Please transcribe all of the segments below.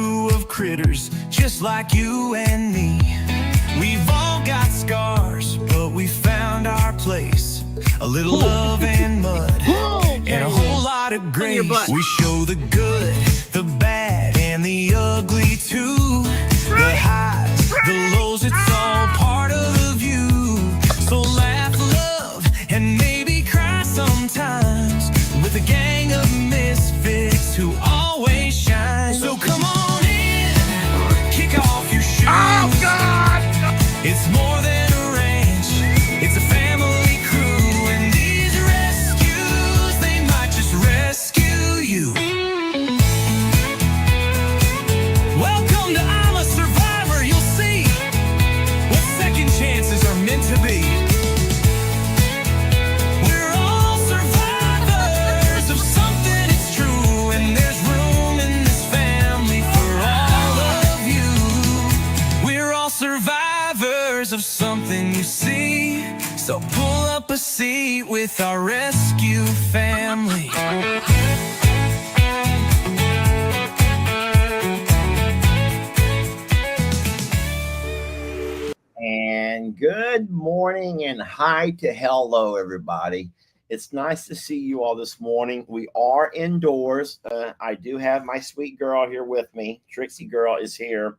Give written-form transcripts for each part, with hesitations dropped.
zoo of critters just like you and me. We've all got scars, but we found our place. A little love and mud, and a whole lot of grace. We show the good, the bad, and the ugly too. The highs, the lows, it's all part of the view. So laugh, love, and maybe cry sometimes with a gang of misfits who always shine. So come on in, kick off your shoes. Oh, God! It's more than a ranch, it's a family crew. And these rescues, they might just rescue you. Welcome to I'm a Survivor. You'll see what second chances are meant to be. We're all survivors of something, it's true. And there's room in this family for all of you. We're all survivors of something, you see. So pull up a seat with our rescue family. And good morning and hi to hello, everybody. It's nice to see you all this morning. We are indoors. I do have my sweet girl here with me. Trixie girl is here.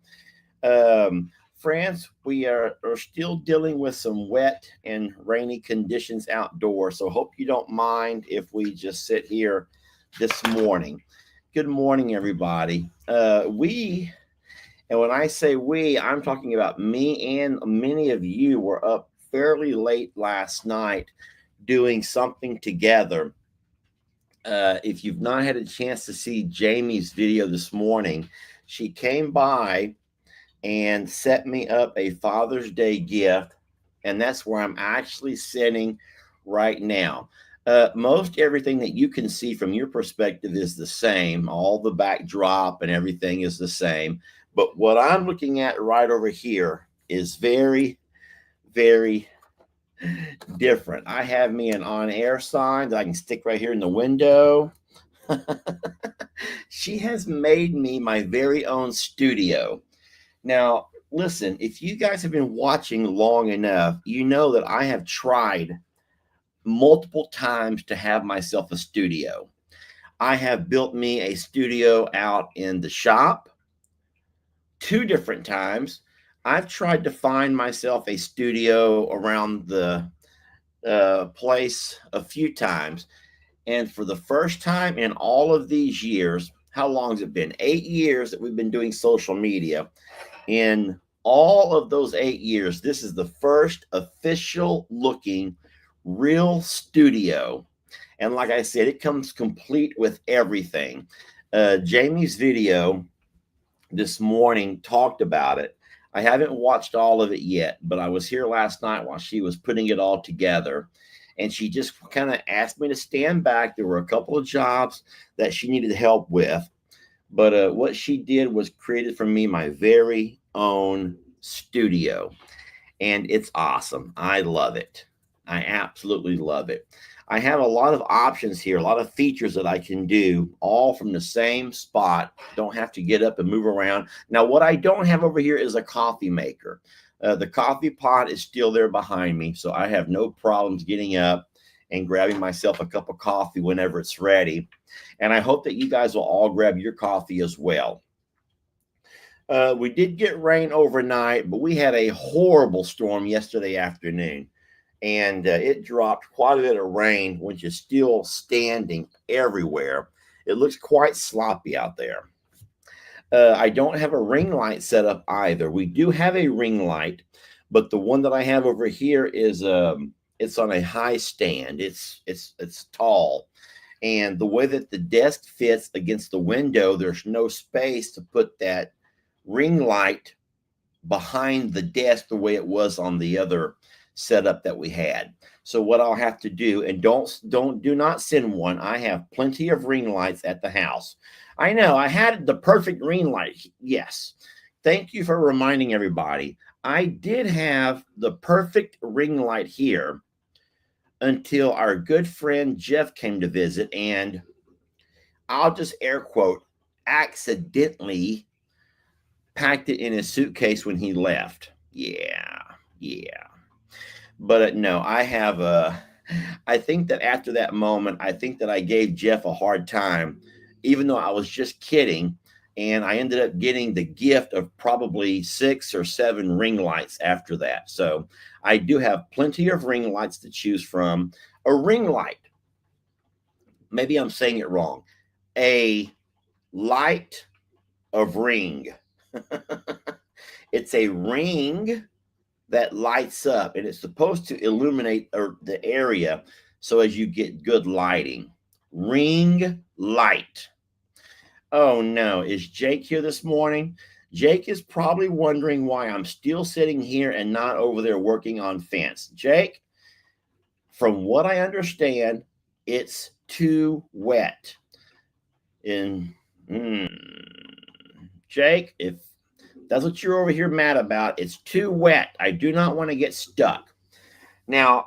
Friends, we are still dealing with some wet and rainy conditions outdoors. So hope you don't mind if we just sit here this morning. Good morning, everybody. And when I say we, I'm talking about me and many of you were up fairly late last night doing something together. If you've not had a chance to see Jamie's video this morning, she came by and set me up a Father's Day gift. And that's where I'm actually sitting right now. Most everything that you can see from your perspective is the same. All the backdrop and everything is the same. But what I'm looking at right over here is very, very different. I have me an on-air sign that I can stick right here in the window. She has made me my very own studio. Now, listen, if you guys have been watching long enough, you know that I have tried multiple times to have myself a studio. I have built me a studio out in the shop 2 different times. I've tried to find myself a studio around the place a few times. And for the first time in all of these years, how long has it been? 8 years that we've been doing social media. In all of those 8 years, this is the first official looking real studio. And like I said, it comes complete with everything. Jamie's video this morning talked about it. I haven't watched all of it yet, but I was here last night while she was putting it all together. And she just kind of asked me to stand back. There were a couple of jobs that she needed help with. But what she did was created for me my very own studio. And it's awesome. I love it. I absolutely love it. I have a lot of options here, a lot of features that I can do, all from the same spot. Don't have to get up and move around. Now, what I don't have over here is a coffee maker. The coffee pot is still there behind me, so I have no problems getting up and grabbing myself a cup of coffee whenever it's ready. And I hope that you guys will all grab your coffee as well. We did get rain overnight, but we had a horrible storm yesterday afternoon. And it dropped quite a bit of rain, which is still standing everywhere. It looks quite sloppy out there. I don't have a ring light set up either. We do have a ring light, but the one that I have over here is it's on a high stand. It's tall, and the way that the desk fits against the window, there's no space to put that ring light behind the desk the way it was on the other setup that we had. So what I'll have to do, and do not send one. I have plenty of ring lights at the house. I know I had the perfect ring light. Yes. Thank you for reminding everybody. I did have the perfect ring light here until our good friend Jeff came to visit, and I'll just air quote, accidentally packed it in his suitcase when he left. Yeah, yeah. But no, I have a. I think that after that moment, I think that I gave Jeff a hard time, even though I was just kidding. And I ended up getting the gift of probably 6 or 7 ring lights after that. So I do have plenty of ring lights to choose from. A ring light, maybe I'm saying it wrong, a light of ring. It's a ring that lights up, and it's supposed to illuminate the area so as you get good lighting. Ring light. Oh no, is Jake here this morning? Jake is probably wondering why I'm still sitting here and not over there working on fence. Jake, from what I understand, it's too wet. And Jake, if that's what you're over here mad about, it's too wet. I do not want to get stuck. Now,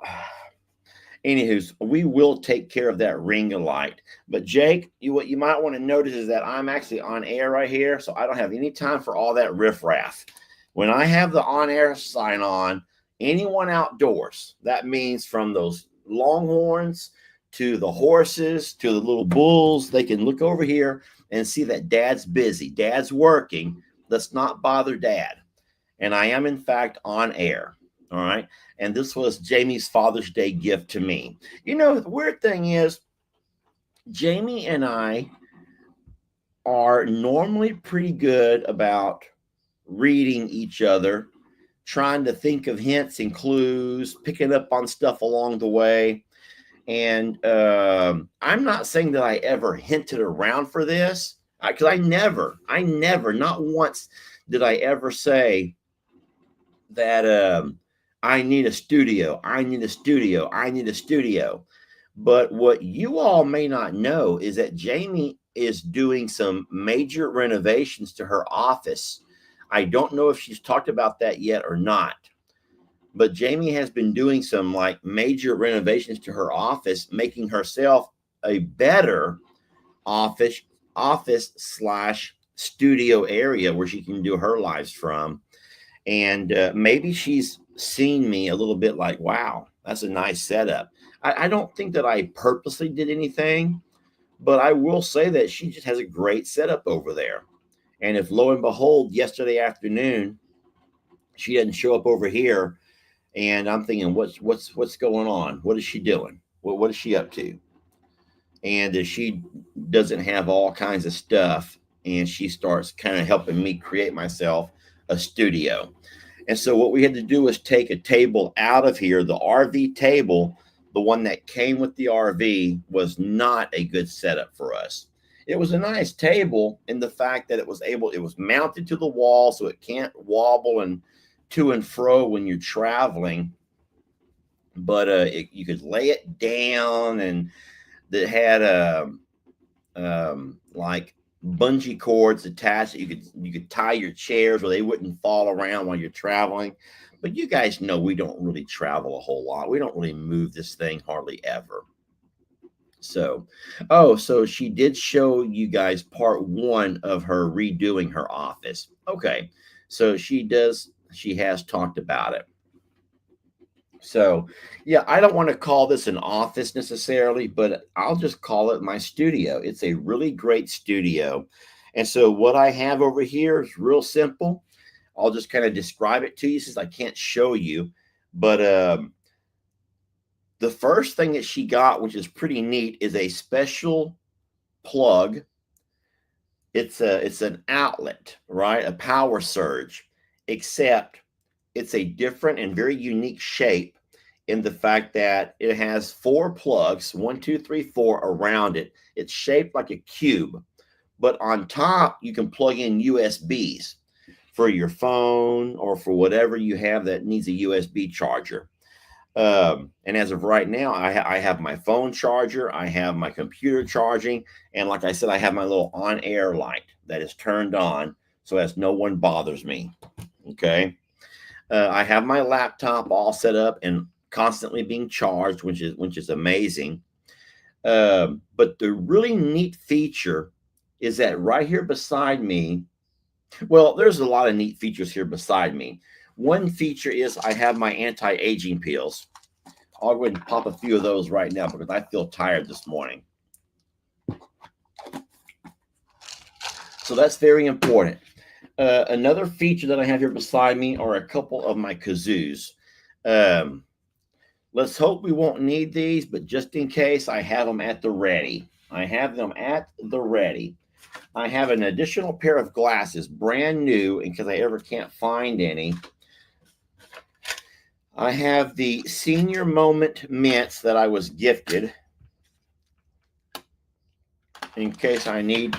anywho, we will take care of that ring of light. But Jake, what you might want to notice is that I'm actually on air right here, so I don't have any time for all that riffraff. When I have the on-air sign on, anyone outdoors, that means from those longhorns to the horses to the little bulls, they can look over here and see that Dad's busy. Dad's working. Let's not bother Dad. And I am, in fact, on air. All right. And this was Jamie's Father's Day gift to me. You know, the weird thing is, Jamie and I are normally pretty good about reading each other, trying to think of hints and clues, picking up on stuff along the way. And I'm not saying that I ever hinted around for this, because I never, not once did I ever say that I need a studio. I need a studio. I need a studio. But what you all may not know is that Jamie is doing some major renovations to her office. I don't know if she's talked about that yet or not. But Jamie has been doing some like major renovations to her office, making herself a better office slash studio area where she can do her lives from. And maybe she's seen me a little bit like, wow, that's a nice setup. I don't think that I purposely did anything, but I will say that she just has a great setup over there. And if lo and behold, yesterday afternoon, she didn't show up over here, and I'm thinking, what's going on? What is she doing? What is she up to? And she doesn't have all kinds of stuff, and she starts kind of helping me create myself a studio. And so what we had to do was take a table out of here. The RV table, the one that came with the RV, was not a good setup for us. It was a nice table in the fact that it was mounted to the wall, so it can't wobble and to and fro when you're traveling. But you could lay it down, and that had like bungee cords attached. You could tie your chairs where they wouldn't fall around while you're traveling. But you guys know we don't really travel a whole lot. We don't really move this thing hardly ever. So, so she did show you guys part 1 of her redoing her office. Okay. So she has talked about it. So, yeah, I don't want to call this an office necessarily, but I'll just call it my studio. It's a really great studio. And so what I have over here is real simple. I'll just kind of describe it to you since I can't show you. But the first thing that she got, which is pretty neat, is a special plug. It's an outlet, right? A power surge, except it's a different and very unique shape in the fact that it has 4 plugs, 1, 2, 3, 4 around it. It's shaped like a cube, but on top you can plug in USBs for your phone or for whatever you have that needs a USB charger. And as of right now, I have my phone charger, I have my computer charging, and like I said, I have my little on-air light that is turned on so as no one bothers me. Okay. I have my laptop all set up and constantly being charged, which is amazing. But the really neat feature is that right here beside me Well, there's a lot of neat features here beside me. One feature is I have my anti-aging pills. I'll go ahead and pop a few of those right now because I feel tired this morning. So that's very important. Another feature that I have here beside me are a couple of my kazoos. Let's hope we won't need these, but just in case, I have them at the ready. I have them at the ready. I have an additional pair of glasses, brand new, in case I ever can't find any. I have the Senior Moment mints that I was gifted in case I need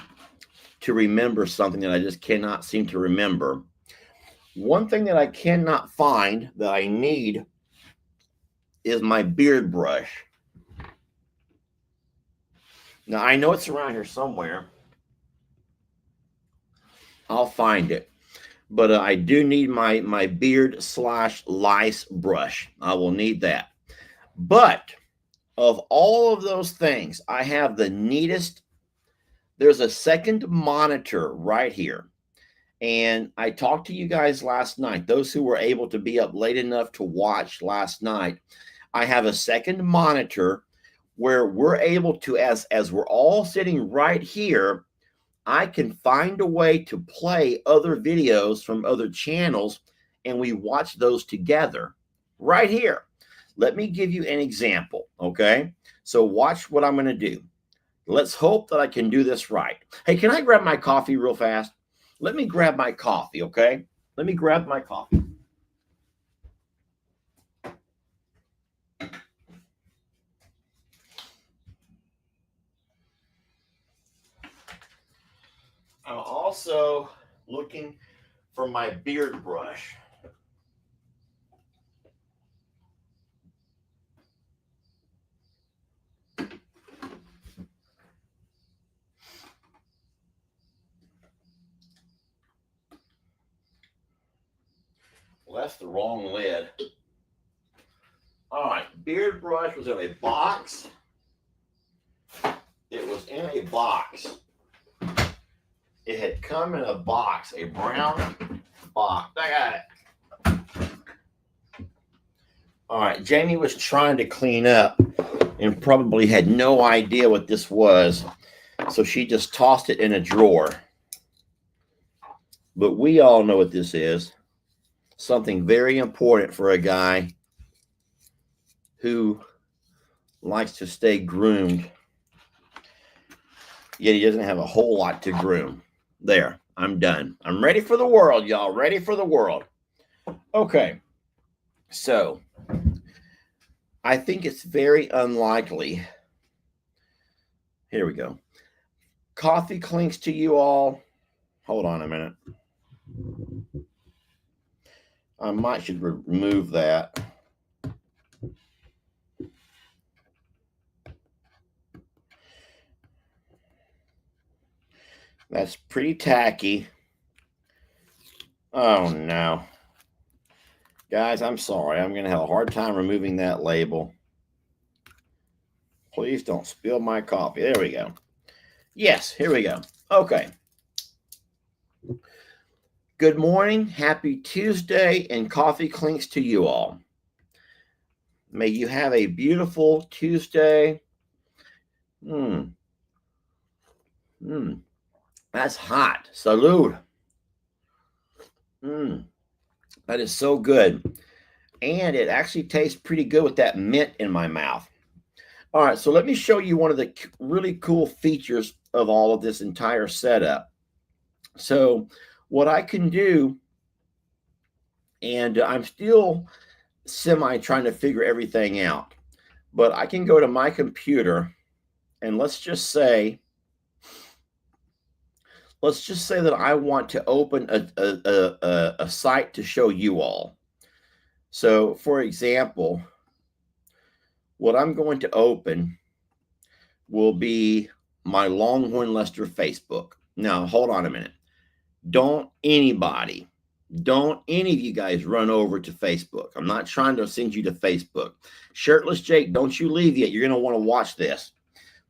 to remember something that I just cannot seem to remember. One thing that I cannot find that I need is my beard brush. Now, I know it's around here somewhere. I'll find it. But I do need my beard / lice brush. I will need that. But of all of those things, I have the neatest. There's a second monitor right here. And I talked to you guys last night, those who were able to be up late enough to watch last night. I have a second monitor where we're able to, as we're all sitting right here, I can find a way to play other videos from other channels, and we watch those together right here. Let me give you an example, okay? So watch what I'm going to do. Let's hope that I can do this right. Hey, can I grab my coffee real fast? Let me grab my coffee, okay? Let me grab my coffee. I'm also looking for my beard brush. Well, that's the wrong lid. All right, beard brush was in a box. It was in a box. It had come in a box, a brown box. I got it. All right, Jamie was trying to clean up and probably had no idea what this was. So she just tossed it in a drawer. But we all know what this is. Something very important for a guy who likes to stay groomed, yet he doesn't have a whole lot to groom. There, I'm done. I'm ready for the world, y'all. Ready for the world. Okay, so I think it's very unlikely. Here we go. Coffee clinks to you all. Hold on a minute. I might should remove that. That's pretty tacky. Oh no. Guys, I'm sorry. I'm going to have a hard time removing that label. Please don't spill my coffee. There we go. Yes, here we go. Okay. Good morning. Happy Tuesday, and coffee clinks to you all. May you have a beautiful Tuesday. That's hot. Salud. That is so good. And it actually tastes pretty good with that mint in my mouth. All right, so let me show you one of the really cool features of all of this entire setup. So what I can do, and I'm still semi trying to figure everything out, but I can go to my computer, and let's just say that I want to open a site to show you all. So for example, what I'm going to open will be my Longhorn Lester Facebook. Now, hold on a minute. Don't any of you guys run over to Facebook. I'm not trying to send you to Facebook. Shirtless Jake, don't you leave yet. You're going to want to watch this,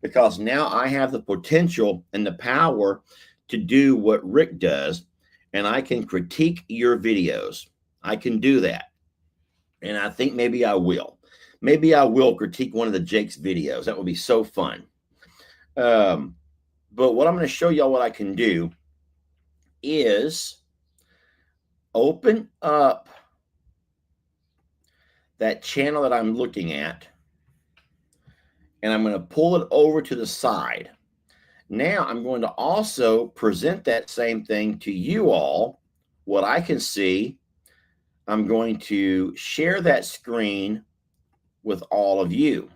because now I have the potential and the power to do what Rick does, and I can critique your videos. I can do that. And I think maybe I will. Maybe I will critique one of the Jake's videos. That would be so fun. But what I'm going to show y'all what I can do is open up that channel that I'm looking at, and I'm going to pull it over to the side. Now I'm going to also present that same thing to you all, what I can see. I'm going to share that screen with all of you.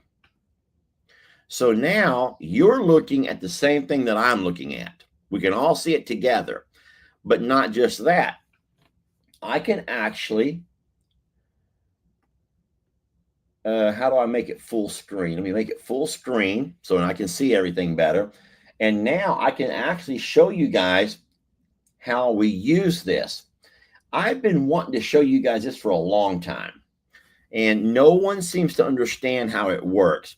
So now you're looking at the same thing that I'm looking at. We can all see it together, but not just that. I can actually, how do I make it full screen? Let me make it full screen so I can see everything better. And now I can actually show you guys how we use this. I've been wanting to show you guys this for a long time, and no one seems to understand how it works.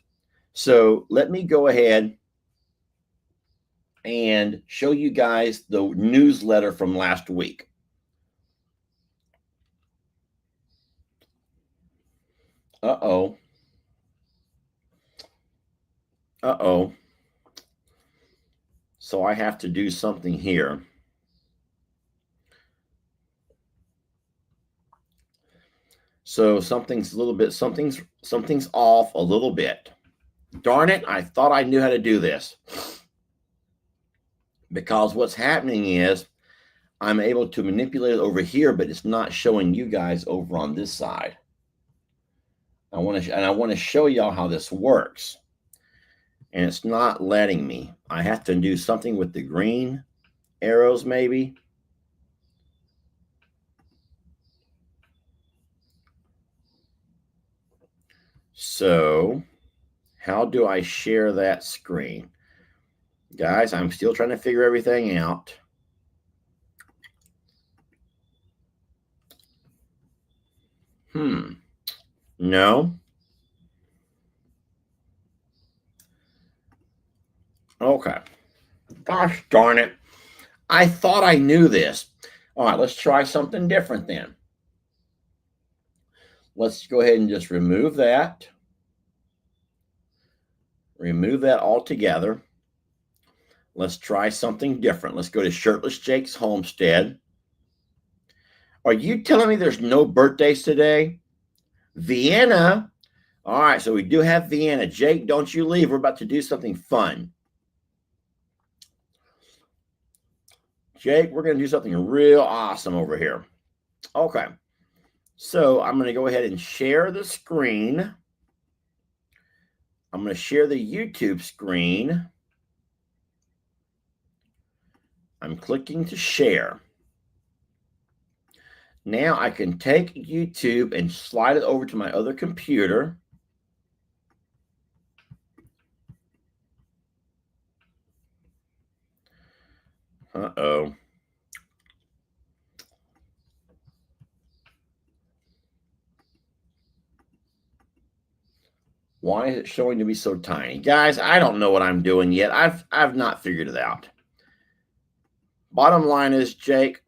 So let me go ahead and show you guys the newsletter from last week. Uh-oh. Uh-oh. So I have to do something here. So something's off a little bit. Darn it, I thought I knew how to do this. Because what's happening is I'm able to manipulate it over here, but it's not showing you guys over on this side. I want to show y'all how this works. And it's not letting me. I have to do something with the green arrows maybe. So how do I share that screen? Guys, I'm still trying to figure everything out. No. Okay. Gosh darn it. I thought I knew this. All right, let's try something different then. Let's go ahead and just remove that. Remove that altogether. Let's try something different. Let's go to Shirtless Jake's Homestead. Are you telling me there's no birthdays today? Vienna. All right, so we do have Vienna. Jake, don't you leave. We're about to do something fun. Jake, we're going to do something real awesome over here. Okay. So I'm going to go ahead and share the screen. I'm going to share the YouTube screen. I'm clicking to share. Now I can take YouTube and slide it over to my other computer. Uh-oh. Why is it showing to be so tiny? Guys, I don't know what I'm doing yet. I've not figured it out. Bottom line is, Jake,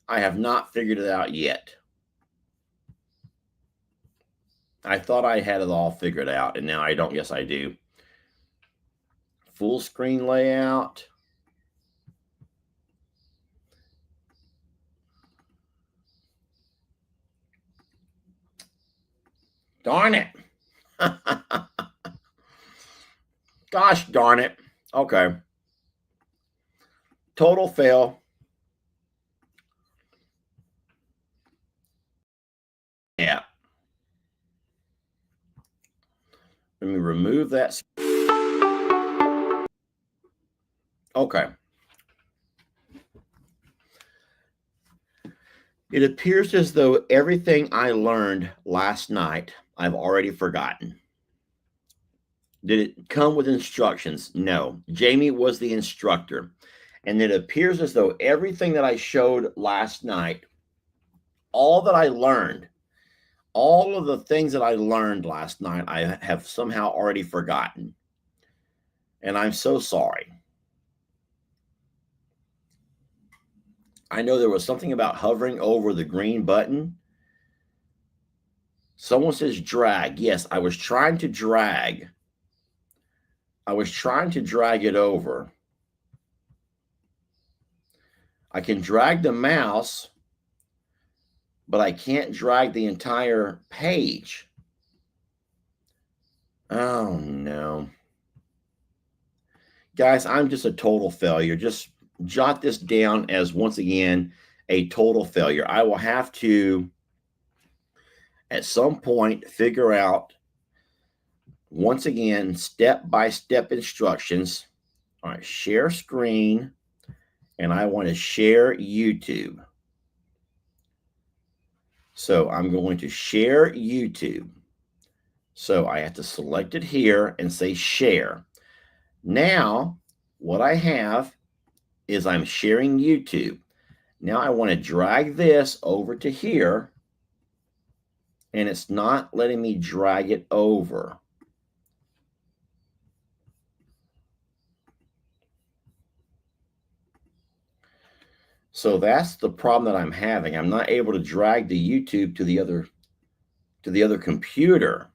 I have not figured it out yet. I thought I had it all figured out, and now I don't. Yes, I do. Full screen layout. Darn it. Gosh darn it. Okay. Total fail. Yeah. Let me remove that. Okay. It appears as though everything I learned last night, I've already forgotten. Did it come with instructions? No. Jamie was the instructor. And it appears as though everything that I showed last night, all that I learned, all of the things that I learned last night, I have somehow already forgotten. And I'm so sorry. I know there was something about hovering over the green button. Someone says drag. Yes, I was trying to drag. I was trying to drag it over. I can drag the mouse, but I can't drag the entire page. Oh, no. Guys, I'm just a total failure. Just jot this down as, once again, a total failure. I will have to, at some point, figure out, once again, step-by-step instructions. All right, share screen, and I want to share YouTube. So I'm going to share YouTube. So I have to select it here and say share. Now, what I have is I'm sharing YouTube. Now I want to drag this over to here, and it's not letting me drag it over. So that's the problem that I'm having. I'm not able to drag the YouTube to the other computer.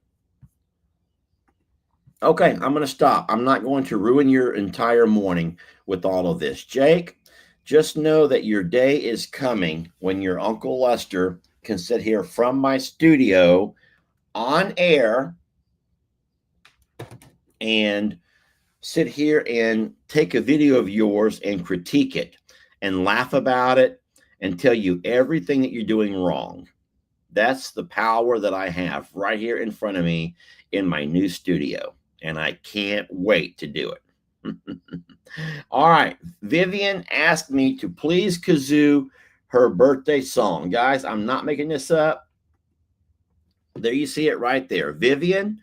Okay, I'm going to stop. I'm not going to ruin your entire morning with all of this. Jake, just know that your day is coming when your Uncle Lester can sit here from my studio on air and sit here and take a video of yours and critique it and laugh about it and tell you everything that you're doing wrong. That's the power that I have right here in front of me in my new studio. And I can't wait to do it. All right. Vivian asked me to please kazoo her birthday song. Guys, I'm not making this up. There you see it right there. Vivian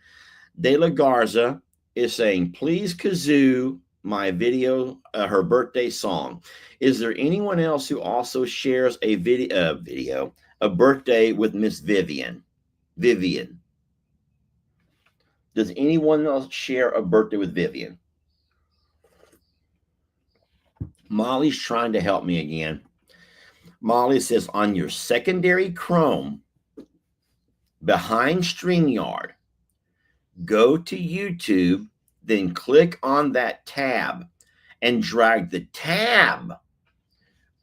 De La Garza is saying, please kazoo my video, her birthday song. Is there anyone else who also shares a a birthday with Miss Vivian? Vivian. Does anyone else share a birthday with Vivian? Molly's trying to help me again. Molly says, on your secondary Chrome, behind StreamYard, go to YouTube, then click on that tab and drag the tab.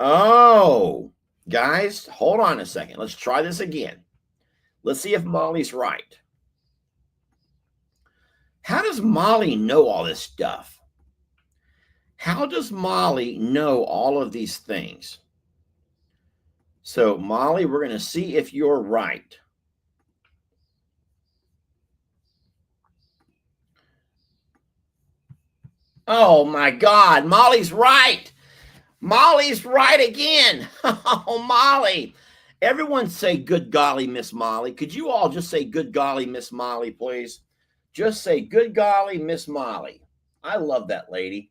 Oh, guys, hold on a second. Let's try this again. Let's see if Molly's right. How does Molly know all this stuff? How does Molly know all of these things? So, Molly, we're going to see if you're right. Oh, my God. Molly's right. Molly's right again. Oh, Molly. Everyone say, good golly, Miss Molly. Could you all just say, good golly, Miss Molly, please? Just say, good golly, Miss Molly. I love that lady.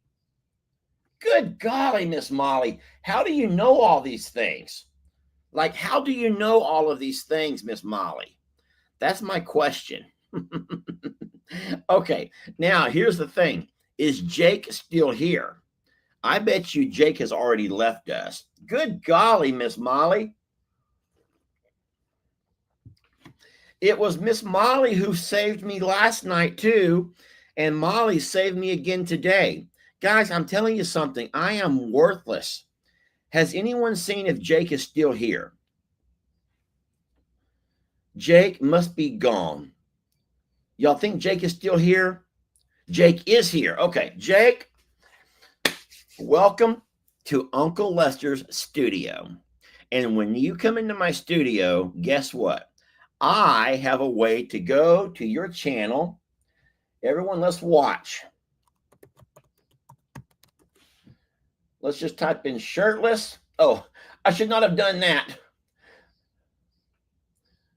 Good golly, Miss Molly. How do you know all these things? Like, how do you know all of these things, Miss Molly? That's my question. Okay, now here's the thing. Is Jake still here? I bet you Jake has already left us. Good golly, Miss Molly. It was Miss Molly who saved me last night, too. And Molly saved me again today. Guys, I'm telling you something. I am worthless. Has anyone seen if Jake is still here? Jake must be gone. Y'all think Jake is still here? Jake is here. Okay, Jake, welcome to Uncle Lester's studio. And when you come into my studio, guess what? I have a way to go to your channel. Everyone, let's watch. Let's just type in shirtless. Oh, I should not have done that.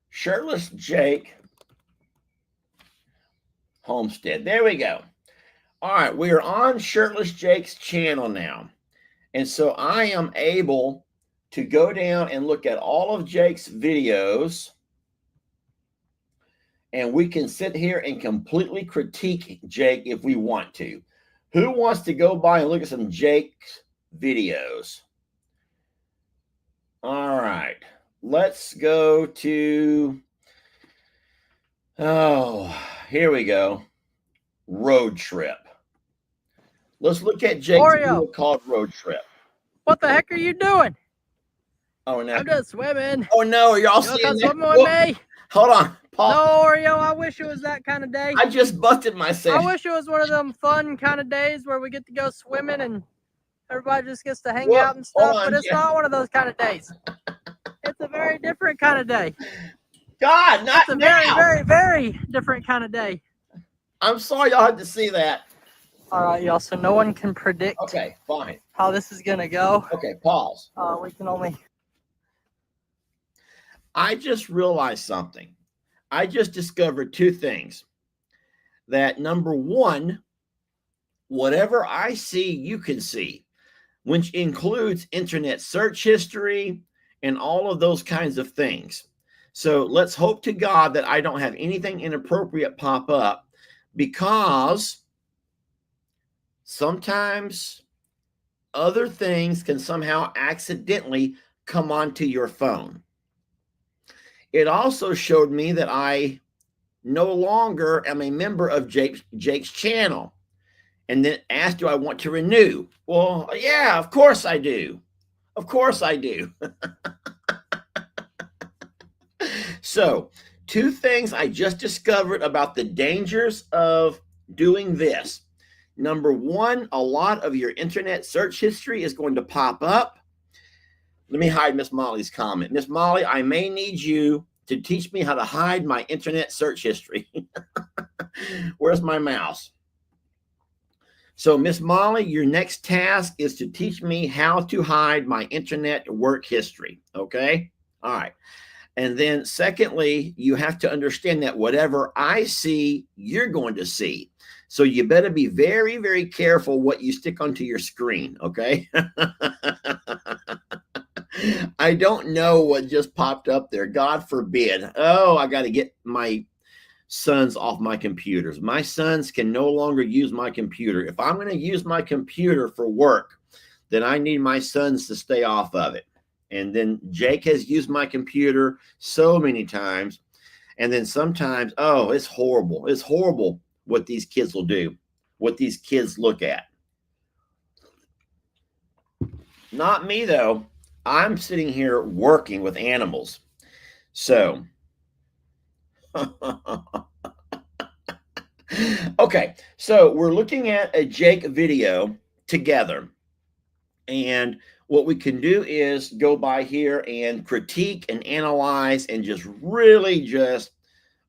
Shirtless Jake Homestead. There we go. All right, we are on Shirtless Jake's channel now. And so I am able to go down and look at all of Jake's videos. And we can sit here and completely critique Jake if we want to. Who wants to go by and look at some Jake's videos? All right. Let's go to, oh, here we go. Road trip. Let's look at Jake's Oreo. video called Road Trip. What the heck are you doing? Oh, no. I'm just swimming. Oh, no. Are y'all You wanna seeing come that? swimming with me? Hold on, Paul. No, Oreo, I wish it was that kind of day. I just busted myself. I wish it was one of them fun kind of days where we get to go swimming and everybody just gets to hang out and stuff, but it's not one of those kind of days. It's a very different kind of day. God, not It's a now. very, very, very different kind of day. I'm sorry y'all had to see that. All right, y'all, so no one can predict Okay, fine. how this is going to go. Okay, pause. We can only... I just realized something. I just discovered two things. That number one, whatever I see, you can see, which includes internet search history and all of those kinds of things. So let's hope to God that I don't have anything inappropriate pop up, because sometimes other things can somehow accidentally come onto your phone. It also showed me that I no longer am a member of Jake's channel, and then asked, do I want to renew? Well, yeah, of course I do. Of course I do. So, two things I just discovered about the dangers of doing this. Number one, a lot of your internet search history is going to pop up. Let me hide Miss Molly's comment. Miss Molly, I may need you to teach me how to hide my internet search history. Where's my mouse? So, Miss Molly, your next task is to teach me how to hide my internet work history. Okay? All right. And then secondly, you have to understand that whatever I see, you're going to see. So you better be very, very careful what you stick onto your screen, okay? I don't know what just popped up there. God forbid. Oh, I got to get my sons off my computers. My sons can no longer use my computer. If I'm going to use my computer for work, then I need my sons to stay off of it. And then Jake has used my computer so many times. And then sometimes, oh, it's horrible. It's horrible what these kids will do, what these kids look at. Not me, though. I'm sitting here working with animals. So, okay. So we're looking at a Jake video together. And what we can do is go by here and critique and analyze and just really just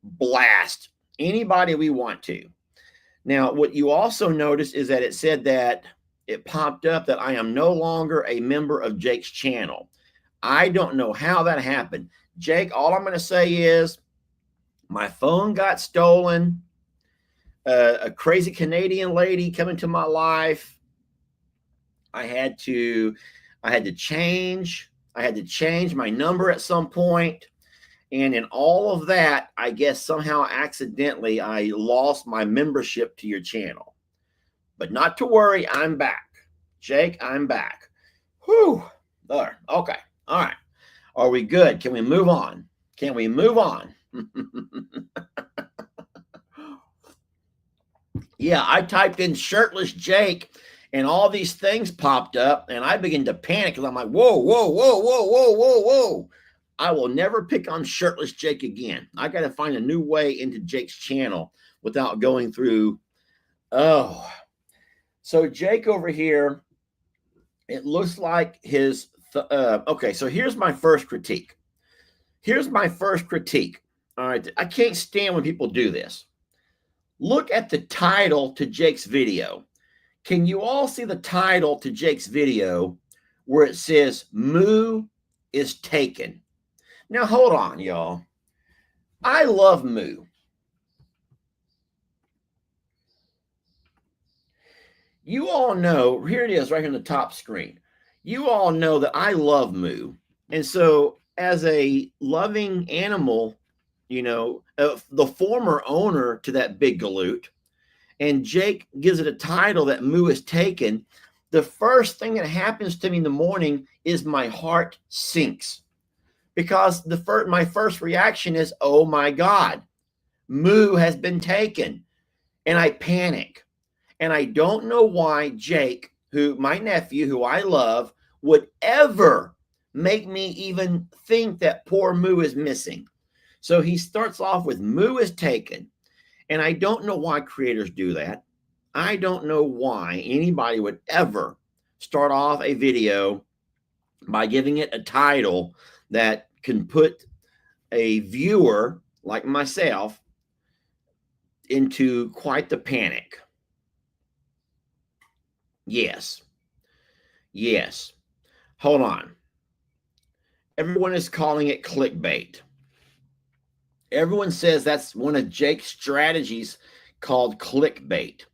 blast anybody we want to. Now, what you also notice is that it said that it popped up that I am no longer a member of Jake's channel. I don't know how that happened. Jake, all I'm going to say is my phone got stolen. A crazy Canadian lady come into my life. I had to change my number at some point. And in all of that, I guess somehow accidentally I lost my membership to your channel. But not to worry, I'm back. Jake, I'm back. Whew. There. Okay. All right. Are we good? Can we move on? Can we move on? Yeah, I typed in shirtless Jake and all these things popped up and I began to panic because I'm like, whoa, whoa, whoa, whoa, whoa, whoa, whoa. I will never pick on shirtless Jake again. I got to find a new way into Jake's channel without going through. Oh, so Jake over here, it looks like his, okay, so here's my first critique. Here's my first critique. All right, I can't stand when people do this. Look at the title to Jake's video. Can you all see the title to Jake's video where it says Moo is taken? Now, hold on, y'all. I love Moo. You all know, here it is right here on the top screen. You all know that I love Moo. And so as a loving animal, you know, the former owner to that big galoot, and Jake gives it a title that Moo is taken, the first thing that happens to me in the morning is my heart sinks, because my first reaction is, oh my God, Moo has been taken. And I panic. And I don't know why Jake, my nephew, who I love, would ever make me even think that poor Moo is missing. So he starts off with Moo is taken. And I don't know why creators do that. I don't know why anybody would ever start off a video by giving it a title that can put a viewer like myself into quite the panic. Yes. Yes. Hold on. Everyone is calling it clickbait. Everyone says that's one of Jake's strategies, called clickbait.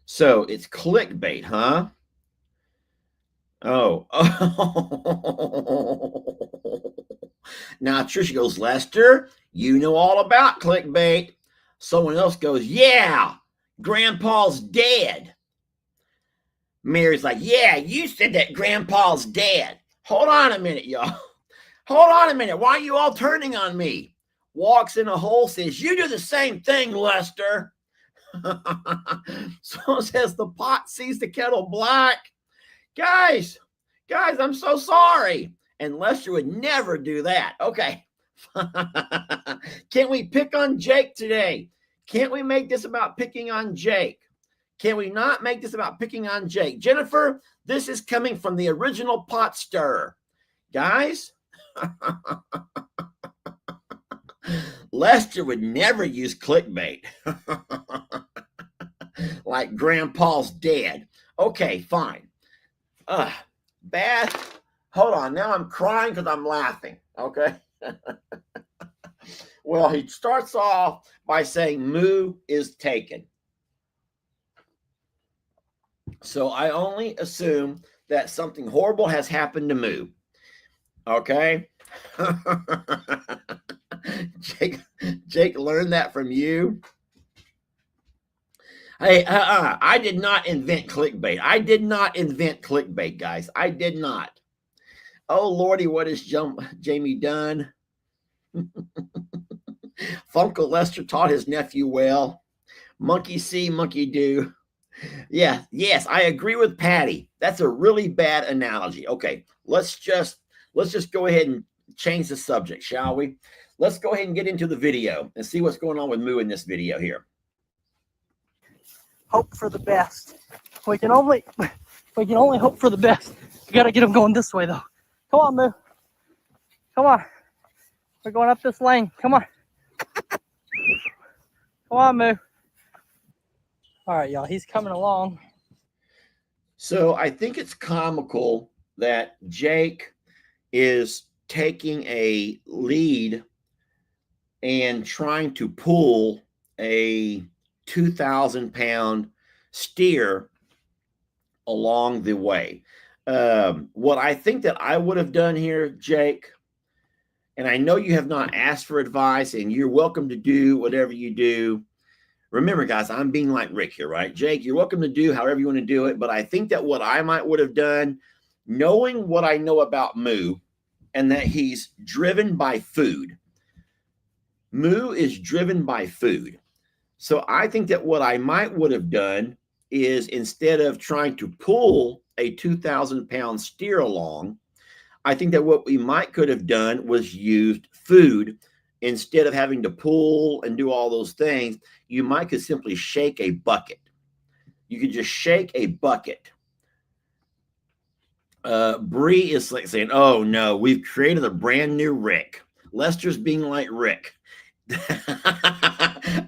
So it's clickbait, huh? Oh. Now Trisha goes, Lester, you know all about clickbait. Someone else goes, yeah, Grandpa's dead. Mary's like, yeah, you said that Grandpa's dead. Hold on a minute, y'all. Hold on a minute. Why are you all turning on me? Walks in a hole, says, you do the same thing, Lester. So says the pot sees the kettle black. Guys, I'm so sorry. And Lester would never do that. Okay. Can't we pick on Jake today? Can't we make this about picking on Jake? Can we not make this about picking on Jake? Jennifer, this is coming from the original pot stirrer. Guys, Lester would never use clickbait. Like Grandpa's dead. Okay, fine. Beth, hold on. Now I'm crying because I'm laughing. Okay. Well, he starts off by saying Moo is taken. So I only assume that something horrible has happened to Moo. Okay. Jake learned that from you. Hey, I did not invent clickbait. I did not invent clickbait, guys. I did not. Oh, Lordy, what has Jamie done? Funko Lester taught his nephew well. Monkey see, monkey do. Yeah, yes, I agree with Patty. That's a really bad analogy. Okay, let's just go ahead and change the subject, shall we? Let's go ahead and get into the video and see what's going on with Moo in this video here. Hope for the best. We can only hope for the best. We gotta get him going this way though. Come on, Moo. Come on. We're going up this lane. Come on. Come on, Moo. All right, y'all. He's coming along. So I think it's comical that Jake is taking a lead and trying to pull a 2,000-pound steer along the way. What I think that I would have done here, Jake, and I know you have not asked for advice, and you're welcome to do whatever you do. Remember, guys, I'm being like Rick here, right? Jake, you're welcome to do however you want to do it, but I think that what I would have done, knowing what I know about Moo, and that he's driven by food. Moo is driven by food. So I think that what I would have done is, instead of trying to pull a 2,000-pound steer along, I think that what we could have done was used food. Instead of having to pull and do all those things, you could simply shake a bucket. You could just shake a bucket. Bree is like saying, oh no, we've created a brand new Rick. Lester's being like Rick.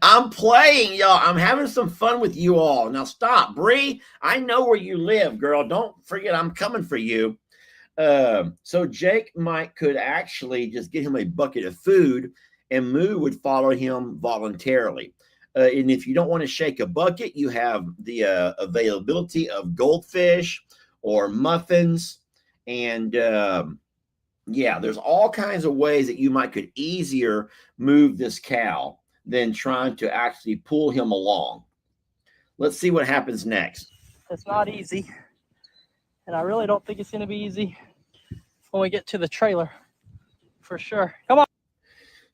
I'm playing, y'all. I'm having some fun with you all. Now stop, Bree. I know where you live, girl. Don't forget I'm coming for you. So Jake could actually just get him a bucket of food, and Moo would follow him voluntarily. And if you don't want to shake a bucket, you have the availability of goldfish or muffins. And yeah, there's all kinds of ways that you could easier move this cow than trying to actually pull him along. Let's see what happens next. It's not easy. And I really don't think it's going to be easy when we get to the trailer, for sure. Come on.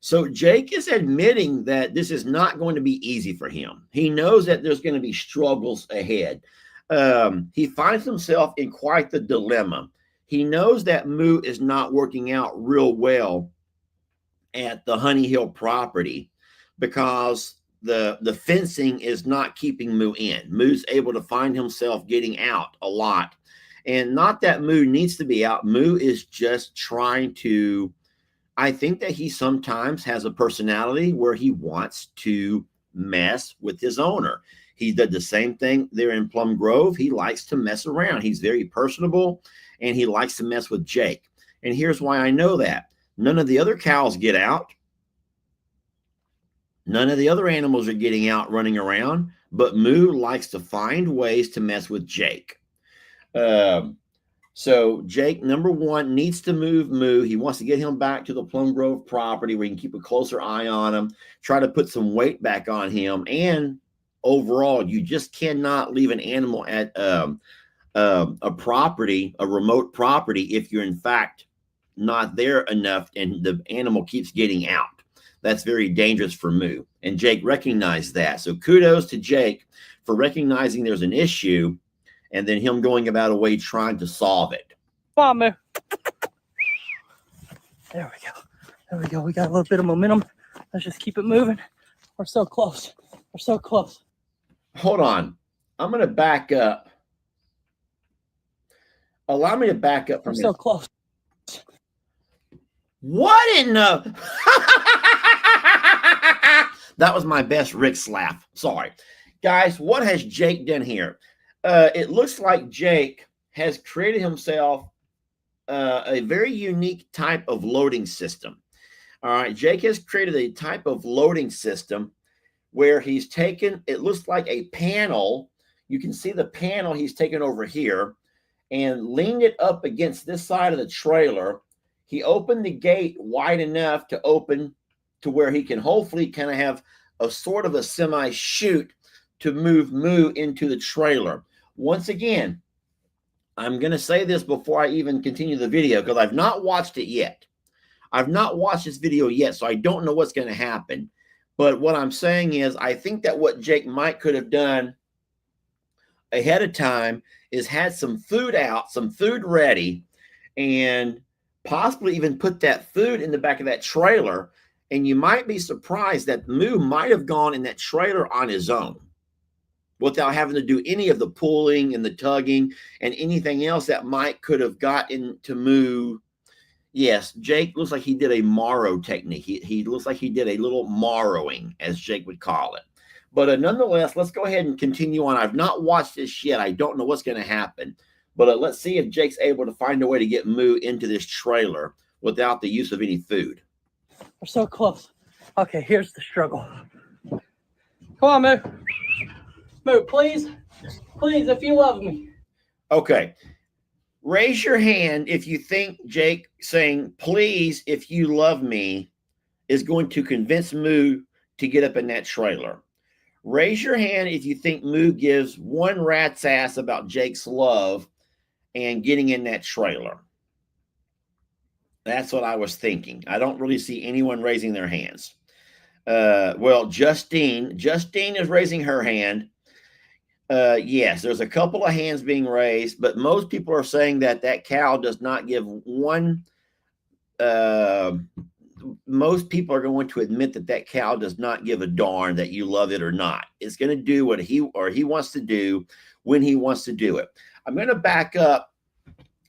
So Jake is admitting that this is not going to be easy for him. He knows that there's going to be struggles ahead. He finds himself in quite the dilemma. He knows that Moo is not working out real well at the Honey Hill property because the fencing is not keeping Moo in. Moo's able to find himself getting out a lot. And not that Moo needs to be out. Moo is just trying to, I think that he sometimes has a personality where he wants to mess with his owner. He did the same thing there in Plum Grove. He likes to mess around. He's very personable and he likes to mess with Jake. And here's why I know that. None of the other cows get out. None of the other animals are getting out running around, but Moo likes to find ways to mess with Jake. So Jake, number one, needs to move Moo. He wants to get him back to the Plum Grove property where he can keep a closer eye on him, try to put some weight back on him. And overall, you just cannot leave an animal at a property, a remote property, if you're in fact not there enough and the animal keeps getting out. That's very dangerous for Moo. And Jake recognized that. So kudos to Jake for recognizing there's an issue and then him going about a way trying to solve it. Come on, Moo. There we go. There we go. We got a little bit of momentum. Let's just keep it moving. We're so close. We're so close. Hold on. I'm going to back up. Allow me to back up. We're so close. What in the? That was my best Rick's laugh. Sorry. Guys, what has Jake done here? It looks like Jake has created himself a very unique type of loading system. All right. Jake has created a type of loading system where he's taken, it looks like a panel. You can see the panel he's taken over here and leaned it up against this side of the trailer. He opened the gate wide enough to open to where he can hopefully kind of have a sort of a semi chute to move Moo into the trailer. Once again, I'm going to say this before I even continue the video because I've not watched it yet. I've not watched this video yet, so I don't know what's going to happen. But what I'm saying is I think that what Jake might could have done ahead of time is had some food out, some food ready, and possibly even put that food in the back of that trailer. And you might be surprised that Moo might have gone in that trailer on his own without having to do any of the pulling and the tugging and anything else that might could have got into Moo. Yes, Jake looks like he did a Morrow technique. He looks like he did a little Morrowing, as Jake would call it. But nonetheless, let's go ahead and continue on. I've not watched this yet. I don't know what's going to happen. But let's see if Jake's able to find a way to get Moo into this trailer without the use of any food. We're so close. Okay, here's the struggle. Come on, Moo. Moo, please. Please, if you love me. Okay. Raise your hand if you think Jake saying, please, if you love me, is going to convince Moo to get up in that trailer. Raise your hand if you think Moo gives one rat's ass about Jake's love and getting in that trailer. That's what I was thinking. I don't really see anyone raising their hands. Well, Justine is raising her hand. Yes, there's a couple of hands being raised, but most people are saying that that cow does not give one. Most people are going to admit that that cow does not give a darn that you love it or not. It's going to do what he wants to do when he wants to do it. I'm going to back up.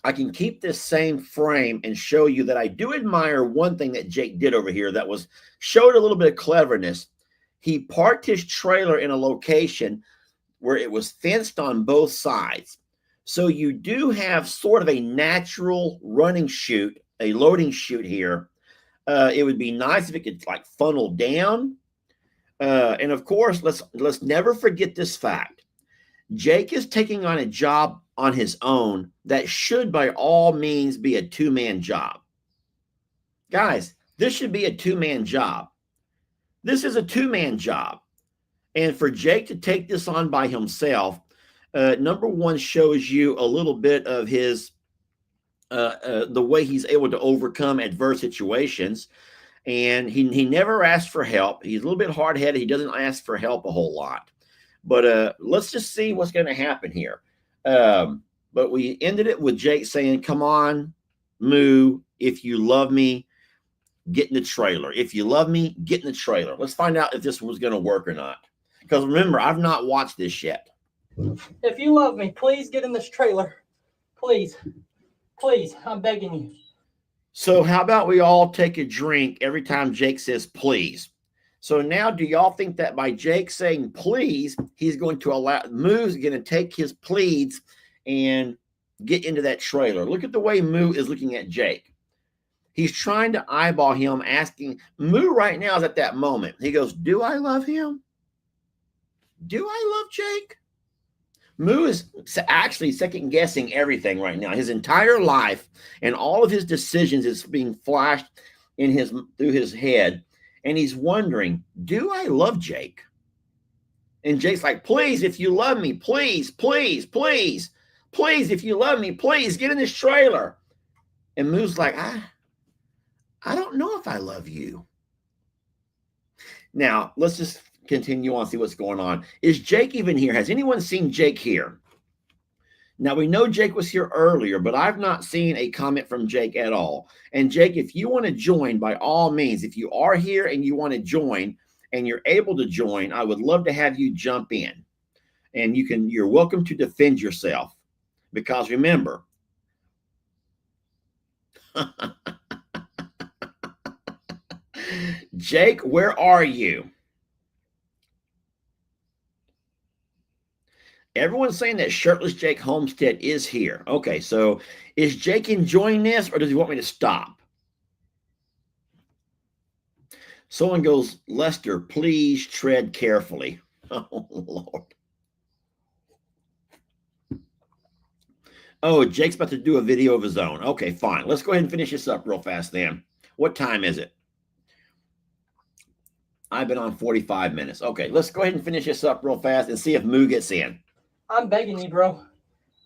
I can keep this same frame and show you that I do admire one thing that Jake did over here that showed a little bit of cleverness. He parked his trailer in a location where it was fenced on both sides. So you do have sort of a natural running chute, a loading chute here. It would be nice if it could like funnel down. And of course, let's never forget this fact. Jake is taking on a job on his own that should by all means be a two-man job. Guys, this should be a two-man job. This is a two-man job. And for Jake to take this on by himself, Number one shows you a little bit of his the way he's able to overcome adverse situations. And he never asked for help. He's a little bit hard-headed. He doesn't ask for help a whole lot. But let's just see what's going to happen here. But we ended it with Jake saying, come on, Moo, if you love me, get in the trailer. If you love me, get in the trailer. Let's find out if this was going to work or not. Because remember, I've not watched this yet. If you love me, please get in this trailer. Please. Please, I'm begging you. So how about we all take a drink every time Jake says please? So now do y'all think that by Jake saying please, he's going to allow, Moo's going to take his pleads and get into that trailer? Look at the way Moo is looking at Jake. He's trying to eyeball him, asking. Moo right now is at that moment. He goes, do I love him? Do I love Jake? Moo is actually second guessing everything right now. His entire life and all of his decisions is being flashed in through his head. And he's wondering, do I love Jake? And Jake's like, please, if you love me, please, please, please, please, if you love me, please get in this trailer. And Moo's like, I don't know if I love you. Now, let's just continue on, see what's going on. Is Jake even here? Has anyone seen Jake here? Now, we know Jake was here earlier, but I've not seen a comment from Jake at all. And Jake, if you want to join, by all means, if you are here and you want to join and you're able to join, I would love to have you jump in. And you're welcome to defend yourself. Because remember, Jake, where are you? Everyone's saying that shirtless Jake Homestead is here. Okay, so is Jake enjoying this, or does he want me to stop? Someone goes, Lester, please tread carefully. Oh, Lord. Oh, Jake's about to do a video of his own. Okay, fine. Let's go ahead and finish this up real fast then. What time is it? I've been on 45 minutes. Okay, let's go ahead and finish this up real fast and see if Moo gets in. I'm begging you, bro.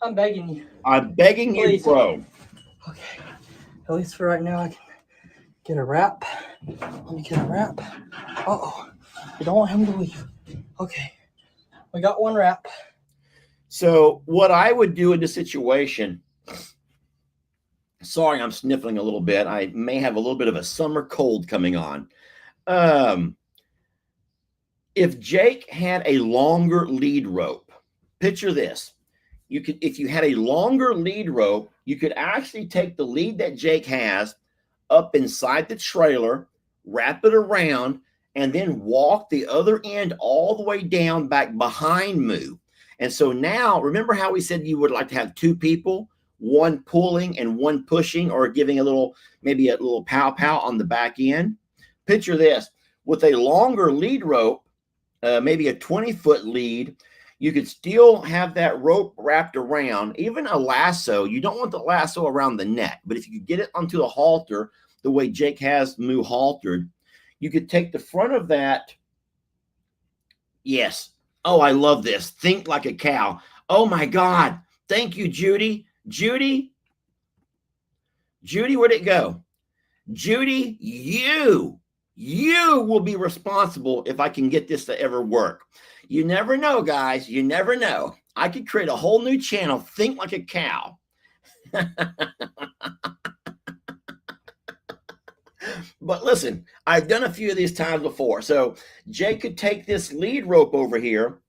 I'm begging you. I'm begging you, Please. bro. Okay. At least for right now, I can get a wrap. Let me get a wrap. Uh-oh. I don't want him to leave. Okay. We got one wrap. So what I would do in this situation, sorry, I'm sniffling a little bit. I may have a little bit of a summer cold coming on. If Jake had a longer lead rope, picture this. If you had a longer lead rope, you could actually take the lead that Jake has up inside the trailer, wrap it around, and then walk the other end all the way down back behind Moo. And so now, remember how we said you would like to have two people, one pulling and one pushing, or giving maybe a little pow-pow on the back end? Picture this. With a longer lead rope, maybe a 20-foot lead, you could still have that rope wrapped around, even a lasso. You don't want the lasso around the neck, but if you could get it onto a halter, the way Jake has Moo haltered, you could take the front of that. Yes. Oh, I love this. Think like a cow. Oh my God. Thank you, Judy. Judy, where'd it go? Judy, you will be responsible if I can get this to ever work. You never know, guys. You never know. I could create a whole new channel, Think Like a Cow. But listen, I've done a few of these times before. So Jake could take this lead rope over here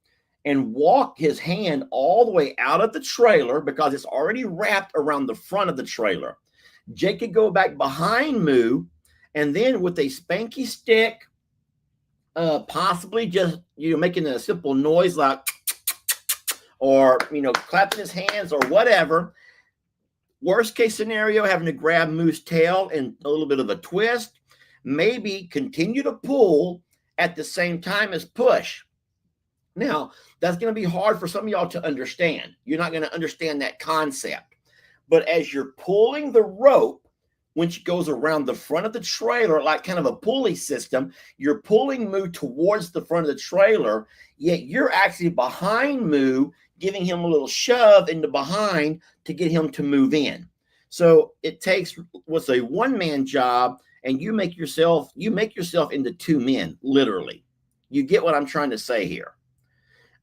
and walk his hand all the way out of the trailer because it's already wrapped around the front of the trailer. Jake could go back behind Moo, and then with a spanky stick, possibly just making a simple noise like, or clapping his hands or whatever. Worst case scenario, having to grab Moo's tail and a little bit of a twist. Maybe continue to pull at the same time as push. Now, that's going to be hard for some of y'all to understand. You're not going to understand that concept. But as you're pulling the rope, which goes around the front of the trailer like kind of a pulley system. You're pulling Moo towards the front of the trailer, yet you're actually behind Moo, giving him a little shove into behind to get him to move in. So it takes what's a one-man job, and you make yourself into two men, literally. You get what I'm trying to say here.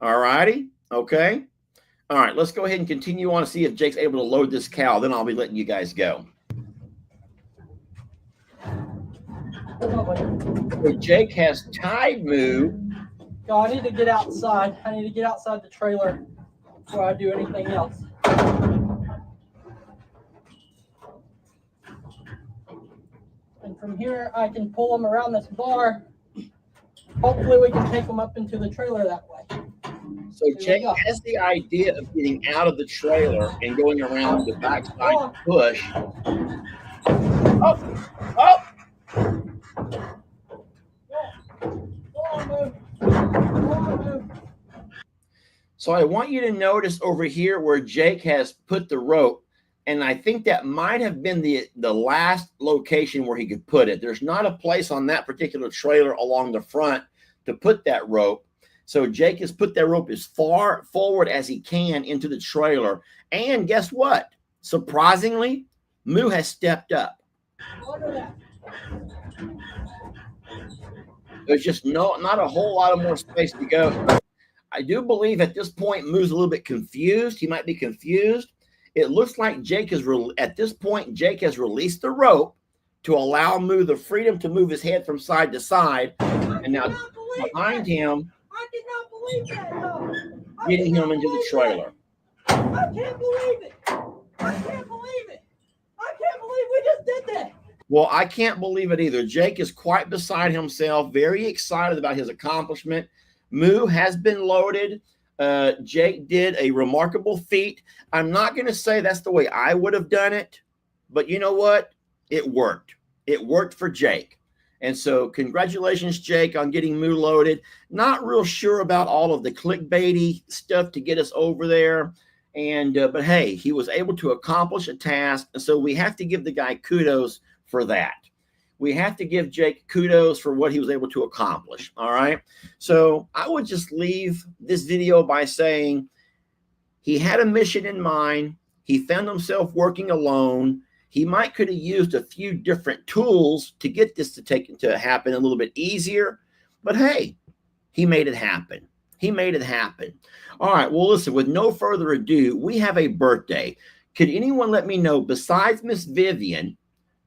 All righty. Okay. All right. Let's go ahead and continue on to see if Jake's able to load this cow. Then I'll be letting you guys go. So Jake has tied Moo. God, I need to get outside. I need to get outside the trailer before I do anything else. And from here, I can pull them around this bar. Hopefully, we can take them up into the trailer that way. So Jake has the idea of getting out of the trailer and going around the backside push. Oh! So I want you to notice over here where Jake has put the rope, and I think that might have been the last location where he could put it. There's not a place on that particular trailer along the front to put that rope. So Jake has put that rope as far forward as he can into the trailer. And guess what? Surprisingly, Moo has stepped up. There's just not a whole lot of more space to go. I do believe at this point, Moo's a little bit confused. He might be confused. It looks like at this point, Jake has released the rope to allow Moo the freedom to move his head from side to side. And now behind him, I did not believe that, though. Getting him into the trailer. I can't believe it. I can't believe it. I can't believe we just did that. Well, I can't believe it either. Jake is quite beside himself, very excited about his accomplishment. Moo has been loaded. Jake did a remarkable feat. I'm not going to say that's the way I would have done it, but you know what? It worked. It worked for Jake. And so congratulations, Jake, on getting Moo loaded. Not real sure about all of the clickbaity stuff to get us over there. But hey, he was able to accomplish a task. And so we have to give the guy kudos for that. We have to give Jake kudos for what he was able to accomplish. All right. So I would just leave this video by saying he had a mission in mind. He found himself working alone. He could have used a few different tools to get this to happen a little bit easier. But hey, he made it happen. He made it happen. All right. Well, listen, with no further ado, we have a birthday. Could anyone let me know, besides Miss Vivian,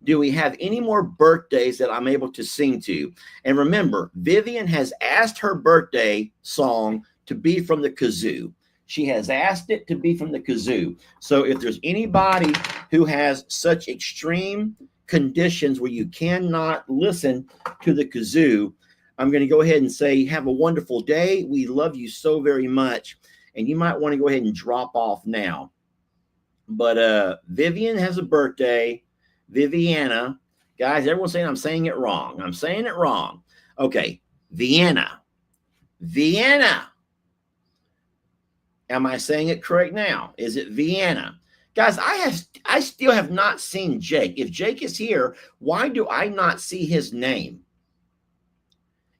do we have any more birthdays that I'm able to sing to? And remember, Vivian has asked her birthday song to be from the kazoo. She has asked it to be from the kazoo. So if there's anybody who has such extreme conditions where you cannot listen to the kazoo, I'm going to go ahead and say, have a wonderful day. We love you so very much. And you might want to go ahead and drop off now. But Vivian has a birthday. Viviana. Guys, everyone's saying I'm saying it wrong. I'm saying it wrong. Okay. Vienna. Am I saying it correct now? Is it Vienna? Guys, I still have not seen Jake. If Jake is here, why do I not see his name?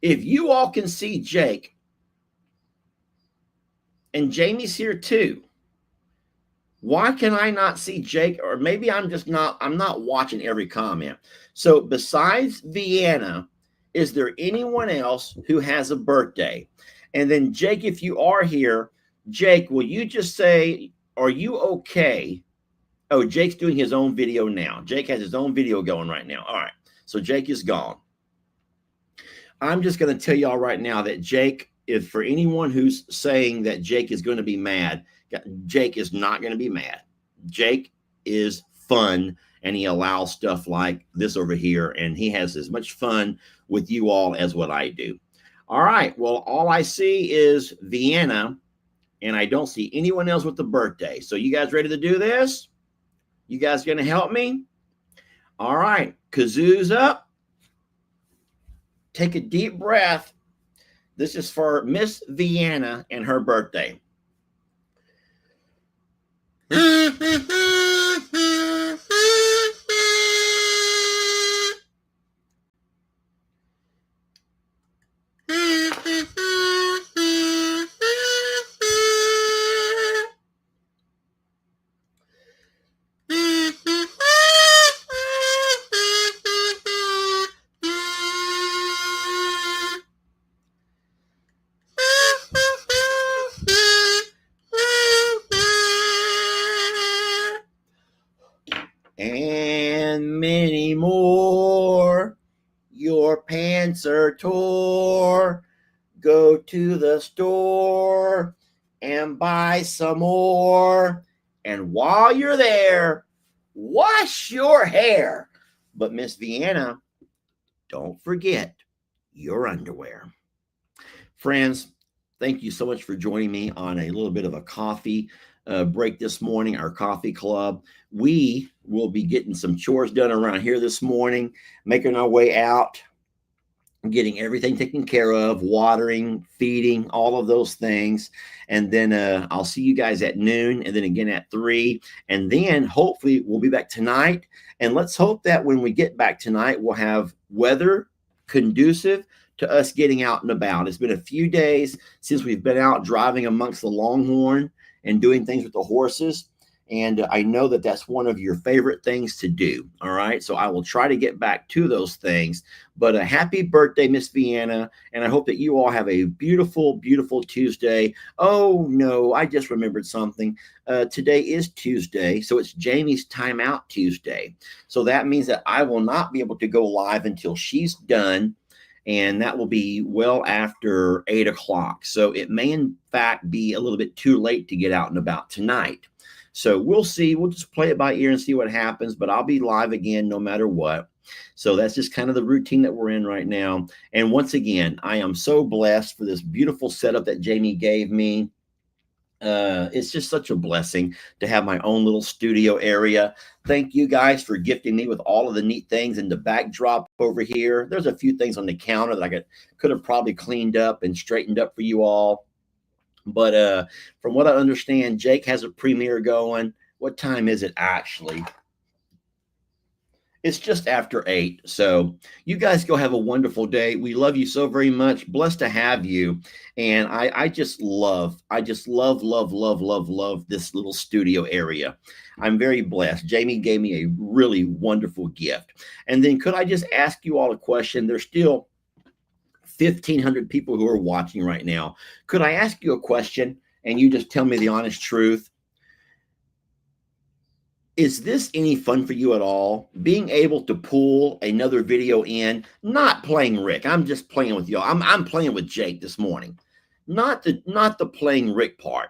If you all can see Jake, and Jamie's here too, why can I not see Jake? Or maybe I'm not watching every comment. So besides Vienna, is there anyone else who has a birthday? And then Jake, if you are here, Jake, will you just say, are you okay? Oh, Jake's doing his own video now. Jake has his own video going right now. All right. So Jake is gone. I'm just going to tell y'all right now that Jake, if for anyone who's saying that Jake is going to be mad, Jake is not going to be mad. Jake is fun, and he allows stuff like this over here, and he has as much fun with you all as what I do. All right. Well, all I see is Vienna, and I don't see anyone else with the birthday. So you guys ready to do this? You guys going to help me? All right. Kazoos up. Take a deep breath. This is for Miss Vienna and her birthday. your pants are tore, go to the store and buy some more. And while you're there, wash your hair. But Miss Vienna, don't forget your underwear. Friends, thank you so much for joining me on a little bit of a coffee break this morning, our coffee club. We will be getting some chores done around here this morning, making our way out, getting everything taken care of, watering, feeding, all of those things. And then I'll see you guys at noon and then again at 3. And then hopefully we'll be back tonight. And let's hope that when we get back tonight, we'll have weather conducive to us getting out and about. It's been a few days since we've been out driving amongst the Longhorn and doing things with the horses. And I know that that's one of your favorite things to do. All right. So I will try to get back to those things. But a happy birthday, Miss Vienna. And I hope that you all have a beautiful, beautiful Tuesday. Oh, no, I just remembered something. Today is Tuesday. So it's Jamie's Timeout Tuesday. So that means that I will not be able to go live until she's done. And that will be well after 8 o'clock. So it may, in fact, be a little bit too late to get out and about tonight. So we'll see. We'll just play it by ear and see what happens. But I'll be live again no matter what. So that's just kind of the routine that we're in right now. And once again, I am so blessed for this beautiful setup that Jamie gave me. It's just such a blessing to have my own little studio area. Thank you guys for gifting me with all of the neat things in the backdrop over here. There's a few things on the counter that I could have probably cleaned up and straightened up for you all. But from what I understand, Jake has a premiere going. What time is it actually? It's just after 8. So you guys go have a wonderful day. We love you so very much. Blessed to have you. And I just love this little studio area. I'm very blessed. Jamie gave me a really wonderful gift. And then could I just ask you all a question? There's still 1,500 people who are watching right now. Could I ask you a question and you just tell me the honest truth? Is this any fun for you at all? Being able to pull another video in, not playing Rick. I'm just playing with y'all. I'm playing with Jake this morning. Not the playing Rick part.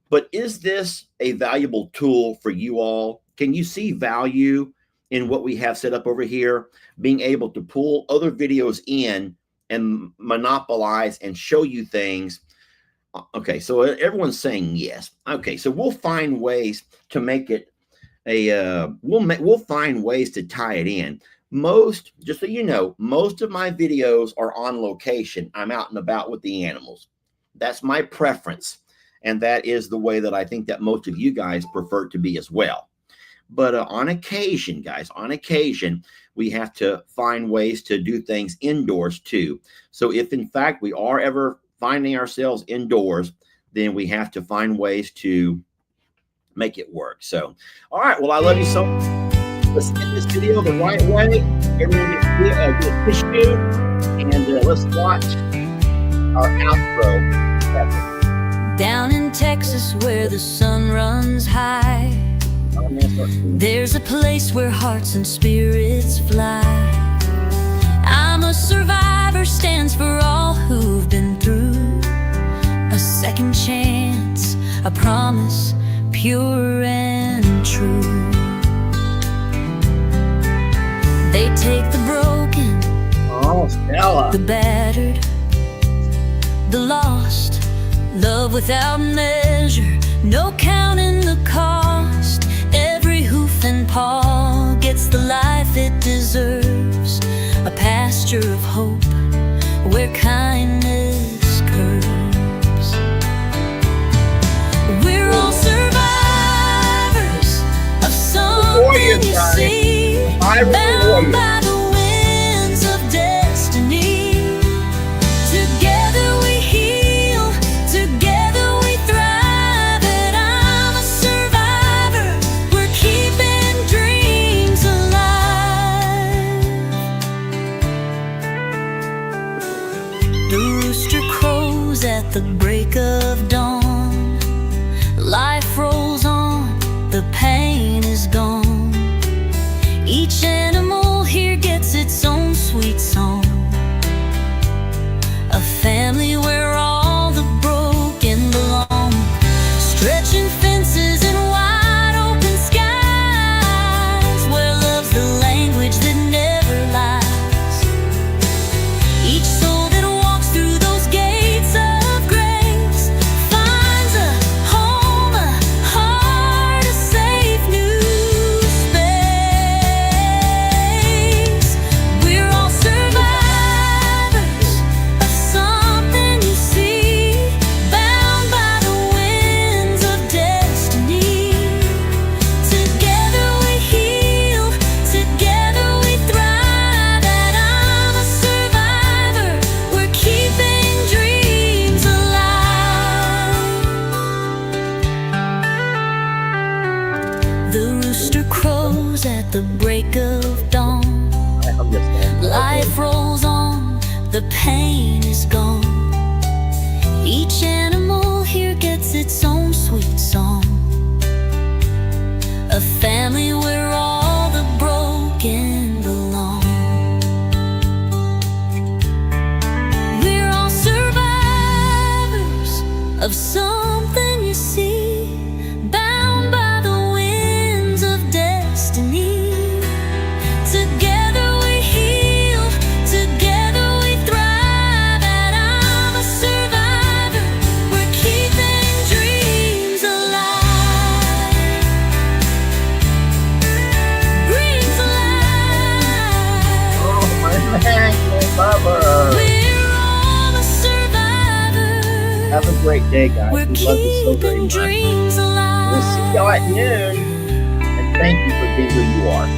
But is this a valuable tool for you all? Can you see value in what we have set up over here? Being able to pull other videos in and monopolize and show you things. Okay, so everyone's saying yes. Okay, so we'll find ways to make it we'll find ways to tie it in. Just so you know, most of my videos are on location. I'm out and about with the animals. That's my preference. And that is the way that I think that most of you guys prefer to be as well. But on occasion, guys, we have to find ways to do things indoors too. So if in fact we are ever finding ourselves indoors, then we have to find ways to make it work. So, all right. Well, I love you so much. Let's get this video the right way. Everyone get a tissue, and let's watch our outro. Down in Texas where the sun runs high, there's a place where hearts and spirits fly. I'm a survivor stands for all who've been through. A second chance, a promise, pure and true. They take the broken, the battered, the lost, love without measure, no counting the cost. Every hoof and paw gets the life it deserves, a pasture of hope where kindness curves. We're all survivors of something you see, bound by the winds of destiny. Together we heal, together we thrive, and I'm a survivor. We're keeping dreams alive. The rooster crows at the break of dawn. Life rolls on, the pain is gone. Each animal here gets its own sweet song. the pain is gone. Each animal here gets its own sweet song. A family where all the broken belong. We're all survivors of something, you see, bound by the winds of destiny. Together we heal, together we thrive, and I'm a survivor. We're keeping dreams alive. Dreams alive. Oh, my man, Bubba. We're all a survivor. Have a great day, guys. We're We love you so very keeping much. dreams alive. We'll see y'all at noon. And thank you for being who you are.